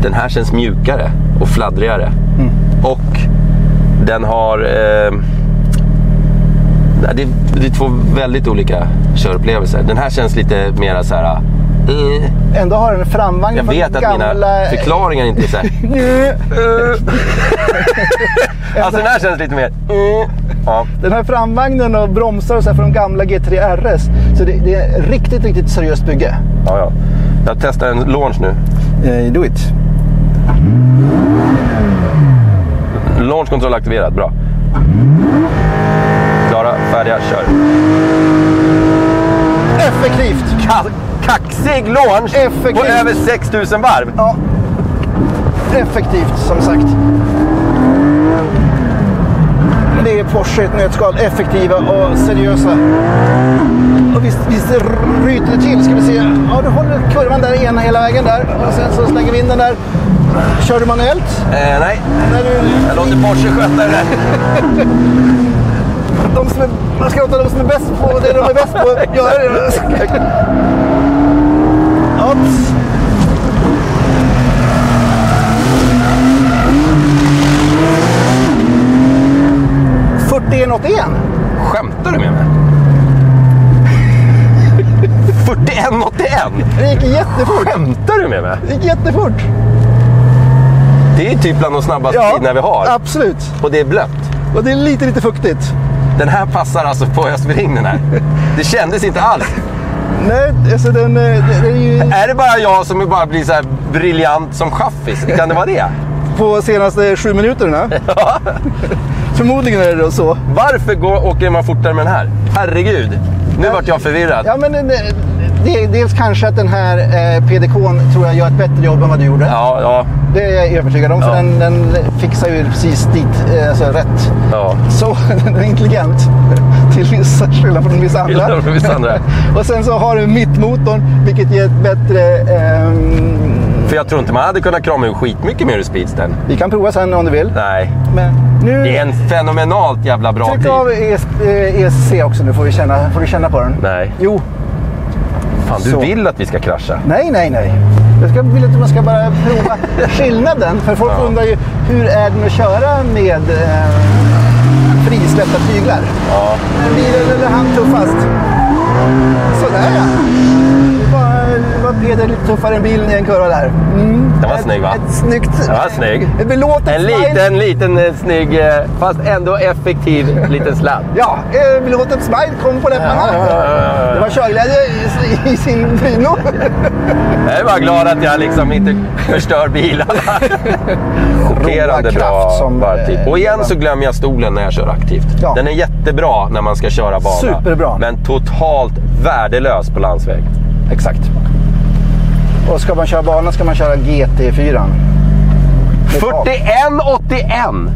A: Den här känns mjukare och fladdrigare. Och den har... det är två väldigt olika körupplevelser. Den här känns lite mer så här...
B: Ändå har den framvagn.
A: Jag vet att mina förklaringar inte är så här... Alltså den här känns lite mer... Ja.
B: Den här framvagnen och bromsar och så här från gamla G3 RS. Så det är riktigt, riktigt seriöst bygge.
A: Ja. Jag testar en launch nu.
B: Do it.
A: Launchkontroll aktiverad, bra. Klara, färdiga, kör.
B: Effektivt.
A: Kaxig launch
B: Effektivt.
A: på över 6000 varv.
B: Ja. Effektivt, som sagt. Det är Porsche i ett nötskal. Effektiva och seriösa. Och visst ryter det till. Ska vi se. Ja, du håller kurvan där ena hela vägen där. Och sen så slänger vi in den där. Kör du manuellt?
A: Nej,
B: När du...
A: jag låter Porsche sköta det där.
B: Man ska låta de som är bäst på det de är bäst på göra det. Oops.
A: Skämtar du med mig? 41,81!
B: Det gick jättefort.
A: Skämtar du med mig?
B: Det gick jättefort.
A: Det är typ bland de snabbaste tiderna vi har.
B: Absolut.
A: Och det är blött.
B: Och det är lite fuktigt.
A: Den här passar alltså på Östring den här. Det kändes inte alls.
B: Nej, alltså den är ju...
A: Är det bara jag som bara blir så här briljant som chaffis? Kan det vara det?
B: På senaste 7 minuterna?
A: Ja.
B: Förmodligen är det då så.
A: Varför åker man fortare med den här? Herregud. Nu vart jag förvirrad.
B: Ja, men det är dels kanske att den här PDK:n tror jag gör ett bättre jobb än vad du gjorde.
A: Ja.
B: Det är jag övertygad om, för den fixar ju precis dit, alltså rätt.
A: Ja.
B: Så den är intelligent till vissa skillnad från vissa andra. Och sen så har du mittmotorn, vilket ger ett bättre...
A: För jag tror inte man hade kunnat krama ur skitmycket mer ur Speedstern.
B: Vi kan prova sen om du vill.
A: Nej.
B: Men nu...
A: Det är en fenomenalt jävla bra
B: Tryck
A: bil.
B: av ESC också nu, får du känna på den.
A: Nej.
B: Jo.
A: Fan, du vill att vi ska krascha.
B: Nej. Jag vill att man ska bara prova skillnaden. För folk undrar ju, hur är det att köra med frisläppta tyglar?
A: Ja.
B: Bilen eller han tuffast? Sådär ja. Det var leder lite tuffare än bilen i en kurva där.
A: Den var snygg, va?
B: Ett snyggt...
A: Den var snygg.
B: Ett belåtet
A: liten snygg, fast ändå effektiv liten sladd.
B: Ja, belåtet smile kom på läpparna. Det var körglädje i sin prino.
A: Jag är bara glad att jag liksom inte förstör bilarna. Chockerande bra varvtid. Och igen så glömmer jag stolen när jag kör aktivt. Ja. Den är jättebra när man ska köra bana.
B: Superbra. Men
A: totalt värdelös på landsväg.
B: Exakt. Och ska man köra bana ska man köra GT4.
A: 41,81!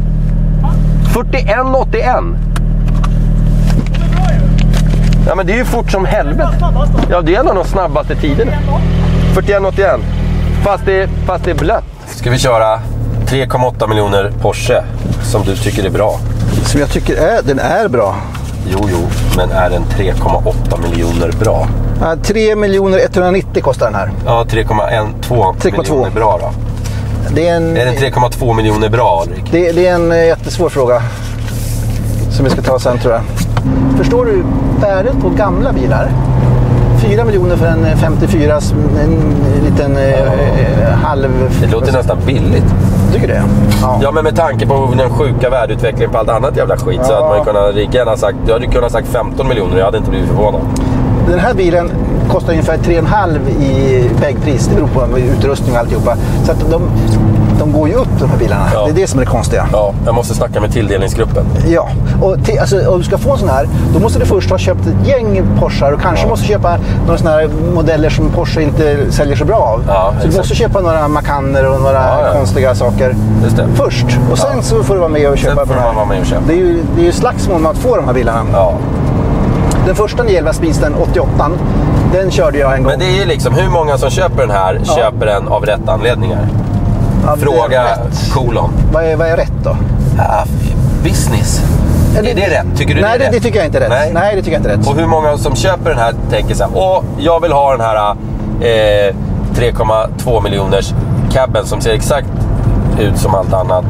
A: 41,81! Ja, men det är ju fort som helvete. Ja, det är en av de snabbaste tiderna. 41,81. Fast det är blött. Ska vi köra 3,8 miljoner Porsche som du tycker är bra?
B: Som jag tycker den är bra.
A: Jo, men är den 3,8 miljoner bra?
B: 3 190 kostar den här.
A: Ja, 3,2 miljoner bra då. Är den 3,2 miljoner bra, Ulrik?
B: Det är en jättesvår fråga som vi ska ta sen, tror jag. Förstår du värdet på gamla bilar? 4 miljoner för en 54, en liten halv...
A: Det låter nästan billigt.
B: Tycker det?
A: Ja, men med tanke på den sjuka värdeutvecklingen på allt annat jävla skit så hade man kunnat lika gärna sagt... Jag hade kunnat sagt 15 miljoner, jag hade inte blivit förvånad.
B: Den här bilen kostar ungefär 3,5 i vägpris. Det beror på utrustning och alltihopa. Så att de går ju upp, de här bilarna. Ja. Det är det som är det konstiga.
A: Ja, jag måste snacka med tilldelningsgruppen.
B: Ja, och om du ska få en sån här, då måste du först ha köpt ett gäng Porsche och kanske måste köpa några såna här modeller som Porsche inte säljer så bra av. Ja, så du måste köpa några Macaner och några konstiga saker först. Och sen så får du vara med och köpa. Det är ju slagsmål med att få de här bilarna. Ja. Den första 911 Speedstern 88, den körde jag en gång.
A: Men det är ju liksom, hur många som köper den här köper den av rätt anledningar? Ja, fråga kolon.
B: Vad är rätt då?
A: Ja, business. Är det rätt? Tycker du
B: nej,
A: det är rätt?
B: Det tycker jag inte är rätt. Nej, det tycker jag inte är rätt.
A: Och hur många som köper den här tänker så här, jag vill ha den här 3,2 miljoners cabben som ser exakt ut som allt annat.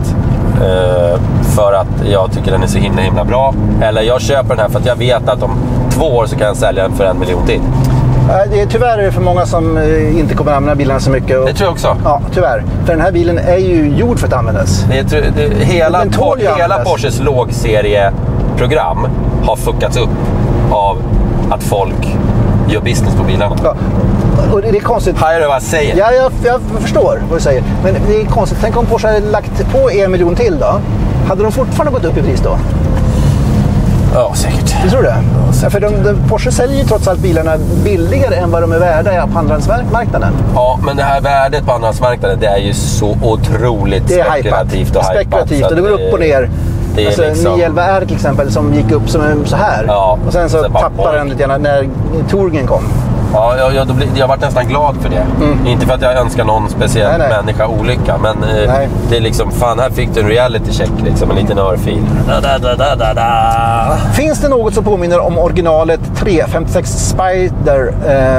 A: För att jag tycker den är så himla bra. Eller jag köper den här för att jag vet att om 2 år så kan jag sälja den för 1 miljon till.
B: Tyvärr är det för många som inte kommer att använda bilarna så mycket.
A: Det tror jag också.
B: Ja, tyvärr. För den här bilen är ju gjord för att användas.
A: Hela Porsches lågserieprogram har fuckats upp av att folk gör business på bilarna. Ja.
B: Och det är konstigt.
A: Här är det vad jag säger.
B: Ja, jag förstår vad du säger. Men det är konstigt. Tänk om Porsche hade lagt på 1 miljon till då. Hade de fortfarande gått upp i pris då?
A: Ja, säkert.
B: Du tror det? Ja, för Porsche säljer ju trots allt bilarna billigare än vad de är värda på andrahandsmarknaden.
A: Ja, men det här värdet på andrahandsmarknaden, det är ju så otroligt spekulativt och hypat.
B: Spekulativt och det går upp och ner. Alltså, liksom... 911R till exempel som gick upp som så här. Ja, och sen så tappade den lite grann när Touringen kom. Ja, jag har varit nästan glad för det. Inte för att jag önskar någon speciell människa olycka, men det är liksom, fan, här fick du en reality check, liksom, en liten örfil. Finns det något som påminner om originalet 356 Spider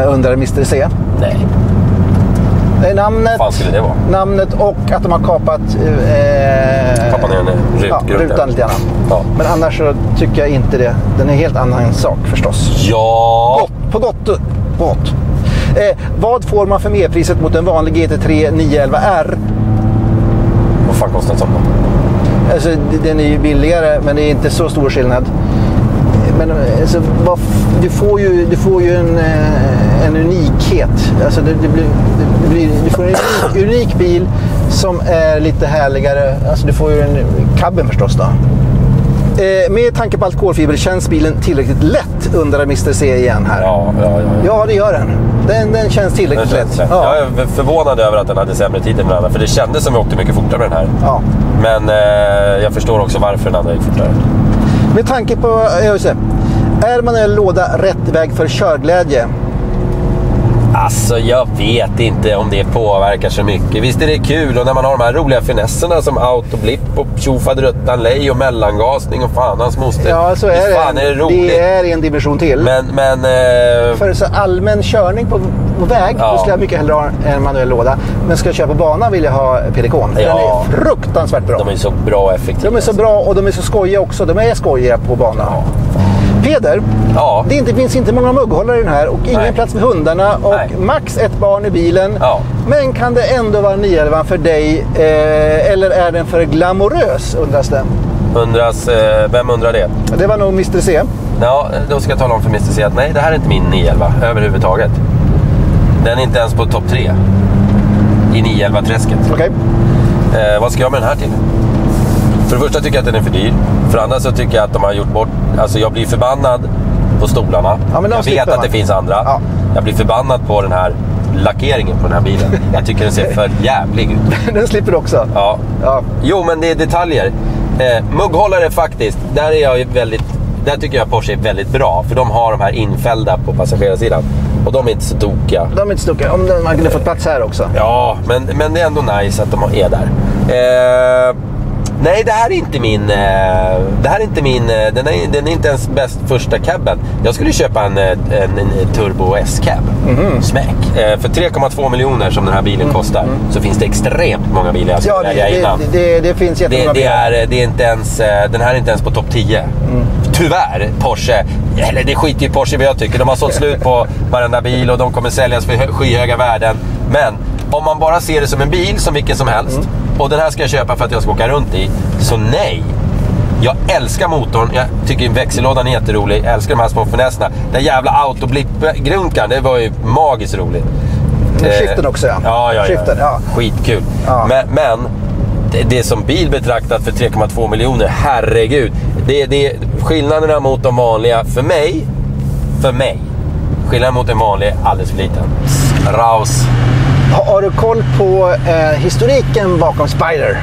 B: under Mr. C?
A: Nej.
B: Namnet,
A: vad skulle det vara?
B: Namnet och att de har kapat
A: ner
B: rutan lite grann. Ja. Men annars så tycker jag inte det. Den är en helt annan sak förstås.
A: Ja!
B: På gott. Vad får man för merpriset mot en vanlig GT3 911R?
A: Vad fan kostar det som då?
B: Alltså, den är ju billigare, men det är inte så stor skillnad. Men alltså, du får ju en unikhet. Alltså, du får en unik bil som är lite härligare. Alltså, du får ju en cabben förstås då. Med tanke på allt kolfiber känns bilen tillräckligt lätt, undrar Mr. C igen här. Ja, det gör den. Den känns tillräckligt lätt. Ja.
A: Jag är förvånad över att den hade sämre tid än den andra, för det kändes som vi åkte mycket fortare med den här. Ja. Men jag förstår också varför den andra gick fortare.
B: Med tanke på, är manuell låda rätt väg för körglädje?
A: Alltså, jag vet inte om det påverkar så mycket. Visst är det kul, och när man har de här roliga finesserna som autoblipp och tjofaderuttan lej och mellangasning och fan hans moster.
B: Ja, så är det. Fan är det roligt. Det är en dimension till.
A: Men
B: för så allmän körning på väg, då skulle jag mycket hellre ha en manuell låda. Men ska jag köra på bana vill jag ha PDK:n. Den är fruktansvärt bra.
A: De är så bra och effektiva.
B: De är så bra och de är så skojiga också. De är skojiga på bana. Ja. Peder,
A: Ja.
B: det finns inte många mugghållare i den här och ingen plats för hundarna och max ett barn i bilen.
A: Ja.
B: Men kan det ändå vara 911 för dig eller är den för glamorös, undras det?
A: Vem undrar det?
B: Det var nog Mr. C.
A: Ja, då ska jag tala om för Mr. C att nej, det här är inte min 911 överhuvudtaget. Den är inte ens på topp 3 i 911-träsket.
B: Okej.
A: Vad ska jag med den här till? För det första tycker jag att den är för dyr. För det andra så tycker jag att de har gjort bort... Alltså jag blir förbannad på stolarna.
B: Ja, men
A: jag vet att det finns andra. Ja. Jag blir förbannad på den här lackeringen på den här bilen. Jag tycker den ser för jävlig ut.
B: Den slipper du också.
A: Ja. Jo, men det är detaljer. Mugghållare faktiskt, där tycker jag Porsche är väldigt bra. För de har de här infällda på passagerarsidan. Och de är inte så tokiga.
B: De är inte så tokiga. Om man kunde fått plats här också.
A: Ja, men det är ändå nice att de är där. Nej, det här är inte min... Den är inte ens bäst första cabben. Jag skulle köpa en Turbo S-cab. Smack. För 3,2 miljoner som den här bilen kostar så finns det extremt många bilar jag ska lägga innan.
B: Det finns jättemånga bilar.
A: Det är inte ens, den här är inte ens på topp 10. Tyvärr, Porsche. Eller det skiter ju Porsche vad jag tycker. De har sålt slut på varenda bil och de kommer säljas för skyhöga värden. Men om man bara ser det som en bil som vilken som helst och den här ska jag köpa för att jag ska åka runt i, så nej. Jag älskar motorn, jag tycker växellådan är jätterolig, jag älskar de här små finesserna. Den jävla autoblipp-grunkan, det var ju magiskt roligt.
B: Skiften också,
A: ja.
B: Skiften, ja.
A: Skitkul. Ja. Men det som bil betraktat för 3,2 miljoner, herregud. Det är skillnaderna mot de vanliga, för mig. Skillnaden mot en vanlig är alldeles för liten. Raus.
B: Har du koll på historiken bakom Spider?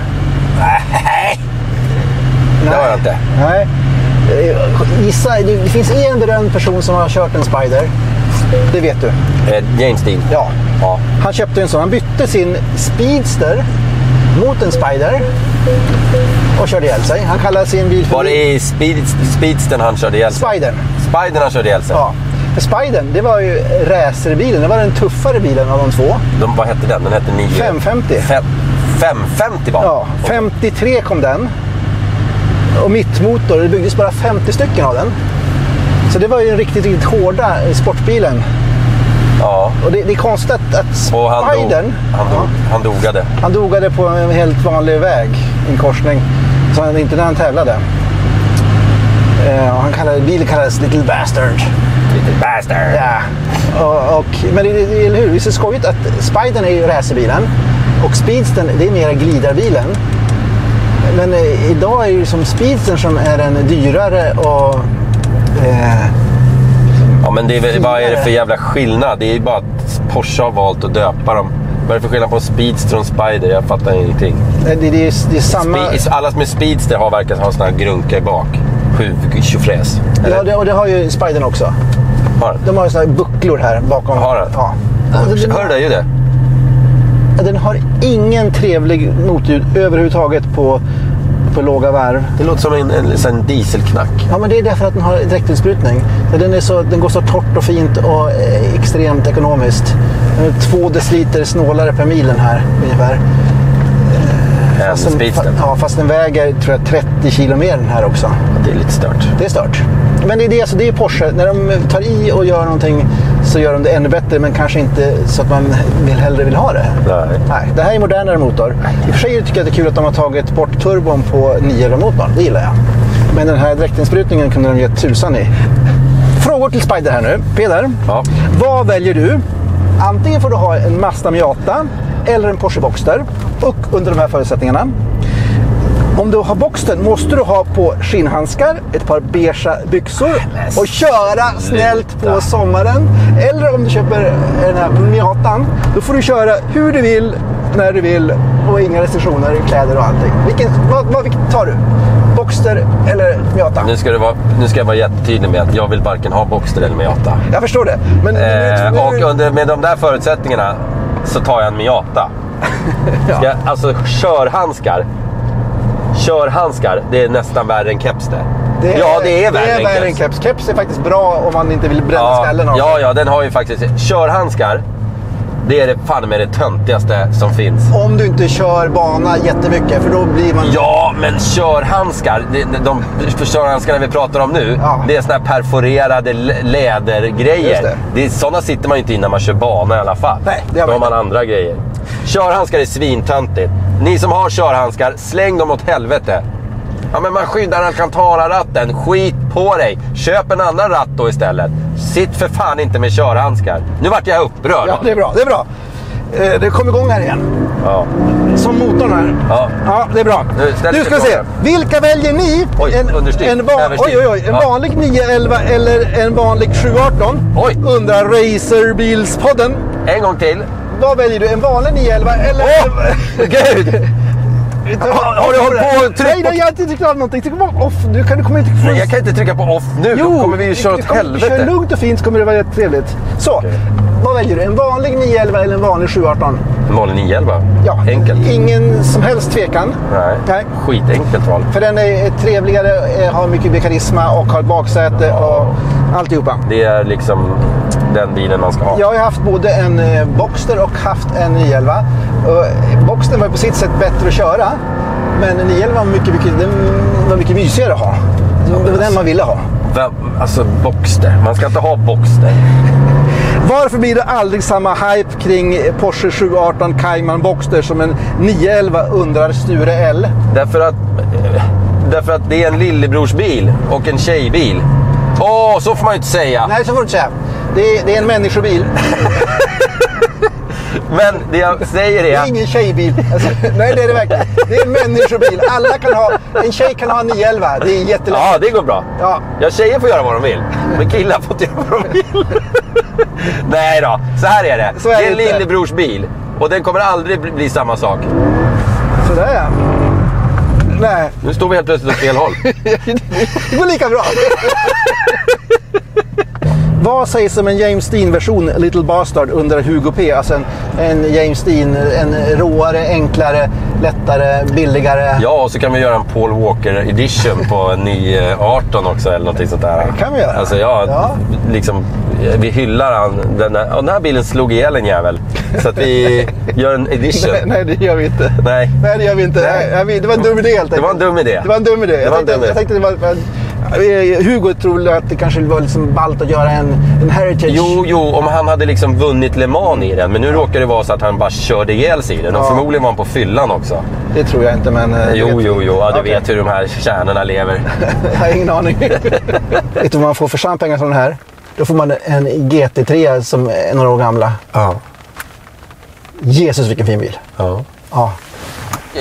A: Nej. Det har jag inte.
B: Nej. Gissa, det finns en berömd person som har kört en Spider. Det vet du.
A: James Dean.
B: Ja. Han köpte en sån. Han bytte sin Speedster mot en Spider och körde ihjäl sig. Han kallade sin bil för...
A: Var det i Speedstern han körde ihjäl sig? Spidern han körde ihjäl sig?
B: Ja. För Spidern, det var ju racerbilen. Det var den tuffare bilen av de två.
A: Vad hette den? Den hette
B: 550.
A: 550 var?
B: Ja, 53 kom den. Och mittmotor, det byggdes bara 50 stycken av den. Så det var ju en riktigt hårda sportbilen.
A: Ja.
B: Och det är konstigt att Spidern... Han dogade på en helt vanlig väg, en korsning. Så han inte när han tävlade. Bilen kallades Little Bastard. Ja. Men eller hur? Det är skojigt att Spidern är ju racerbilen och Speedstern, det är mer glidarbilen. Men idag är det ju som Speedstern som är den dyrare och...
A: Ja, men vad är det för jävla skillnad? Det är ju bara att Porsche har valt att döpa dem. Vad är det för skillnad på Speedster och Spider? Jag fattar ingenting.
B: Det är samma...
A: Alla som är Speedster verkar ha såna här grunka i bak. Tjofräs.
B: Ja, och det har ju Spidern också. De har ju såna här bucklor här bakom.
A: Har den?
B: Ja.
A: Hör du det?
B: Den har ingen trevlig motljud överhuvudtaget på låga varv.
A: Det låter som en dieselknack.
B: Ja, men det är därför att den har direktinsprutning. Den går så torrt och fint och extremt ekonomiskt. 2 deciliter snålare per milen här ungefär. Fast den väger tror jag 30 kilo mer den här också.
A: Det är lite stört.
B: Det är stört. Men det är Porsche. När de tar i och gör någonting så gör de det ännu bättre, men kanske inte så att man hellre vill ha det. Nej. Det här är modernare motor. I och för sig tycker jag det är kul att de har tagit bort turbon på 911-motorn. Det gillar jag. Men den här direktinsprutningen kunde de ge tusan i. Frågor till Spider här nu. Peder, vad väljer du? Antingen får du ha en Mazda Miata eller en Porsche Boxster. Och under de här förutsättningarna. Om du har Boxstern måste du ha på skinnhandskar, ett par beigea byxor och köra snällt på sommaren. Eller om du köper den här Miatan, då får du köra hur du vill, när du vill och inga restriktioner i kläder och allting. Vad tar du? Boxster eller Miata?
A: Nu ska jag vara jättetydlig med att jag vill varken ha Boxster eller Miata.
B: Jag förstår det. Men
A: med de där förutsättningarna så tar jag en Miata. Alltså körhandskar, det är nästan värre än keps det. Det är värre än keps.
B: Keps är faktiskt bra om man inte vill bränna skallen av.
A: Ja, den har ju faktiskt körhandskar. Det är det fan med det töntigaste som finns.
B: Om du inte kör bana jättemycket, för då blir man...
A: Ja, men körhandskar, för körhandskarna vi pratar om nu, det är såna här perforerade lädergrejer. Det är, såna sitter man ju inte in när man kör bana i alla fall.
B: Nej, det har
A: man. Då har man andra grejer. Körhandskar är svintöntigt. Ni som har körhandskar, släng dem åt helvete. Ja, men man skyddar Alcantara-ratten. Skit på dig. Köp en annan ratt då istället. Sitt för fan inte med körhandskar. Nu vart jag upprörd.
B: Ja, det är bra. Det är bra. Det kom igång här igen.
A: Ja.
B: Som motorn här. Ja, det är bra. Nu ska vi se. Vilka väljer ni? En vanlig 911 eller en vanlig 718?
A: Oj.
B: Undrar Racerbilspodden.
A: En gång till.
B: Vad väljer du? En vanlig 911 eller...
A: Gud! Har du hållit på och tryckt på...
B: Nej, jag har inte tryckt av någonting. Tryck på off. Du kommer inte...
A: Nej, jag kan inte trycka på off nu.
B: Jo,
A: då kommer vi ju köra åt helvete.
B: Kör lugnt och fint så kommer det vara trevligt. Så, vad väljer du? En vanlig 911 eller en vanlig 718?
A: En vanlig 911?
B: Ja,
A: enkelt.
B: Ingen som helst tvekan.
A: Nej. Skitenkelt val.
B: För den är trevligare, har mycket mer karisma och har ett baksäte och alltihopa.
A: Det är liksom den bilen man ska ha.
B: Jag har haft både en Boxster och haft en 911. Boxster var på sitt sätt bättre att köra. Men en 911 var mycket mysigare att ha. Det var den man ville ha.
A: Alltså Boxster. Man ska inte ha Boxster.
B: Varför blir det aldrig samma hype kring Porsche 718 Cayman Boxster som en 911 undrar Sture L?
A: Därför att det är en lillebrorsbil och en tjejbil. Så får man ju inte säga.
B: Nej, så får du inte säga. Det är en människobil.
A: Men det jag säger är...
B: Det är ingen tjejbil. Alltså, nej, det är det verkligen. Det är en människobil. En tjej kan ha en 911. Det är jättelätt.
A: Ja, det går bra.
B: Ja.
A: Tjejer får göra vad de vill. Men killar får inte göra vad de vill. Nej då, så här är det. Det är en lillebrorsbil. Och den kommer aldrig bli samma sak.
B: Sådär ja. Nej.
A: Nu står vi helt plötsligt åt fel håll.
B: Det går lika bra. Vad sägs om en James Dean-version Little Bastard under Hugo P? Alltså en James Dean, en råare, enklare, lättare, billigare.
A: Ja, och så kan vi göra en Paul Walker edition på en ny 18 också eller någonting sånt där.
B: Det kan vi göra.
A: Alltså liksom, vi hyllar den här bilen slog ihjäl en jävel. Så att vi gör en edition.
B: Nej, det gör vi inte.
A: Nej,
B: det gör vi inte. Nej, det var en dum idé helt enkelt.
A: Det var en dum idé.
B: Jag tänkte det var... Hugo tror att det kanske var liksom ballt att göra en heritage.
A: Jo, om han hade liksom vunnit Le Mans i den. Men nu råkar det vara så att han bara körde ihjäl sig i den. Och förmodligen var han på fyllan också.
B: Det tror jag inte, men...
A: Jo. Ja, du vet hur de här kärnorna lever.
B: Jag har ingen aning. Vet du vad man får för champagne som den här? Då får man en GT3 som är några år gamla.
A: Ja.
B: Jesus, vilken fin bil. Ja.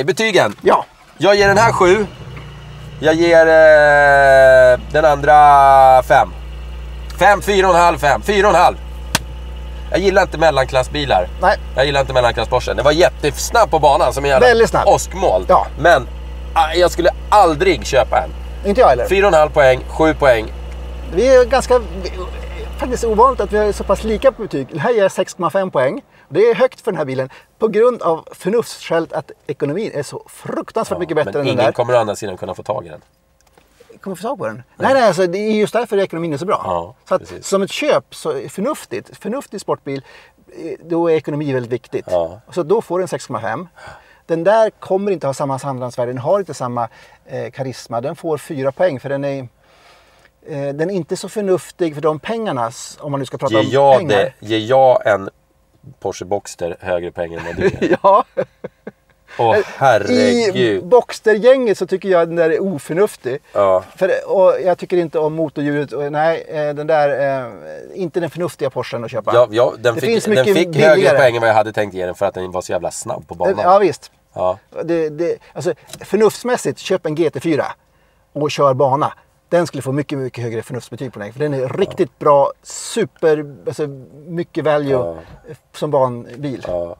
A: Betygen?
B: Ja.
A: Jag ger den här 7. Jag ger den andra 5. 4,5. 4,5. Jag gillar inte mellanklassbilar.
B: Nej.
A: Jag gillar inte mellanklass Porsche. Det var jättesnabb på banan som en jävla åskmål.
B: Ja.
A: Men jag skulle aldrig köpa en.
B: Inte jag heller.
A: 4,5 poäng, 7 poäng.
B: Vi är ganska... Faktiskt ovanligt att vi är så pass lika på betyg. Det här ger 6,5 poäng. Det är högt för den här bilen på grund av förnuftsskälet att ekonomin är så fruktansvärt mycket bättre än den där.
A: Men ingen kommer å andra sidan kunna få tag i den.
B: Kommer få tag på den? Nej, alltså, det är just därför ekonomin är så bra.
A: Ja,
B: så att, som ett köp, så förnuftig sportbil, då är ekonomi väldigt viktigt. Ja. Så då får den 6,5. Den där kommer inte ha samma samlandsvärde, den har inte samma karisma. Den får 4 poäng för den är inte så förnuftig för de pengarna, om man nu ska prata om pengar.
A: Ger jag en Porsche Boxster högre pengar än vad du är?
B: Ja.
A: Herregud.
B: I Boxster-gänget så tycker jag den där är oförnuftig.
A: Ja.
B: Och jag tycker inte om motorljudet. Nej, den där inte den förnuftiga Porschen att köpa.
A: Ja, den fick högre poäng än vad jag hade tänkt ge den för att den var så jävla snabb på banan.
B: Ja, visst.
A: Ja.
B: Alltså, förnuftsmässigt, köp en GT4 och kör bana. Den skulle få mycket, mycket högre förnuftsbetyg på den. För den är riktigt bra, alltså mycket value som banbil.
A: Ja.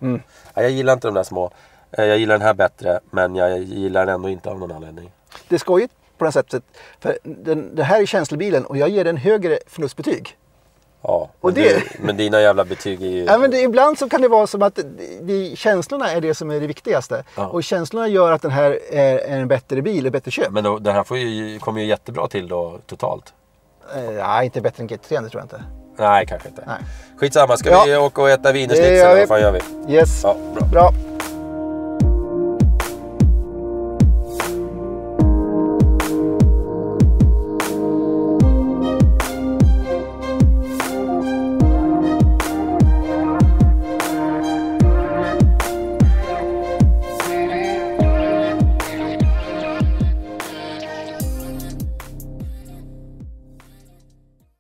A: Jag gillar inte de där små. Jag gillar den här bättre, men jag gillar den ändå inte av någon anledning.
B: Det är skojigt på det sättet. För det här är känslobilen och jag ger den högre förnuftsbetyg.
A: Ja, men dina jävla betyg är ju...
B: Ja, men ibland så kan det vara som att känslorna är det som är det viktigaste. Ja. Och känslorna gör att den här är en bättre bil, ett bättre köp.
A: Men den här kommer ju jättebra till då totalt.
B: Ja, inte bättre än GT3, det tror jag inte.
A: Nej, kanske inte.
B: Nej.
A: Skitsamma, ska vi åka och äta wienerschnitzel? Vad fan gör vi?
B: Yes,
A: Ja, bra.